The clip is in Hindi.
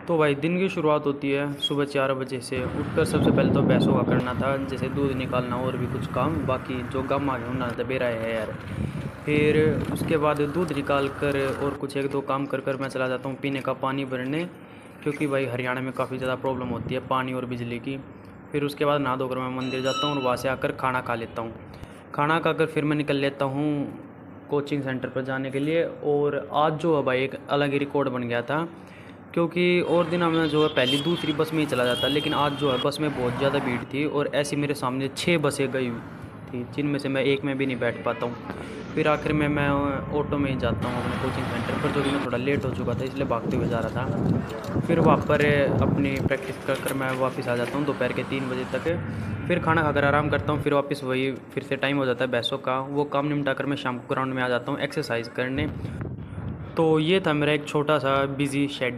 तो भाई दिन की शुरुआत होती है सुबह 4 बजे से। उठकर सबसे पहले तो भैंसों का करना था, जैसे दूध निकालना और भी कुछ काम, बाकी जो गम आ गया उन्हें तो बेरा है यार। फिर उसके बाद दूध निकाल कर और कुछ एक दो काम कर कर मैं चला जाता हूँ पीने का पानी भरने, क्योंकि भाई हरियाणा में काफ़ी ज़्यादा प्रॉब्लम होती है पानी और बिजली की। फिर उसके बाद नहा धोकर मैं मंदिर जाता हूँ और वहाँ से आकर खाना खा लेता हूँ। खाना खाकर फिर मैं निकल लेता हूँ कोचिंग सेंटर पर जाने के लिए। और आज जो है भाई एक अलग ही रिकॉर्ड बन गया था, क्योंकि और दिन मैं जो है पहली दूसरी बस में ही चला जाता, लेकिन आज जो है बस में बहुत ज़्यादा भीड़ थी और ऐसी मेरे सामने 6 बसें गई हुई थी, जिनमें से मैं एक में भी नहीं बैठ पाता हूँ। फिर आखिर में मैं ऑटो में ही जाता हूँ अपने कोचिंग सेंटर पर, जो कि मैं थोड़ा लेट हो चुका था इसलिए भागते हुए जा रहा था। फिर वहाँ पर अपनी प्रैक्टिस कर कर मैं वापस आ जाता हूँ दोपहर के 3 बजे तक। फिर खाना खाकर आराम करता हूँ, फिर वापस वही फिर से टाइम हो जाता है भैंसों का, वो काम निपटा कर मैं शाम को ग्राउंड में आ जाता हूँ एक्सरसाइज करने। तो ये था मेरा एक छोटा सा बिज़ी शेड्यूल।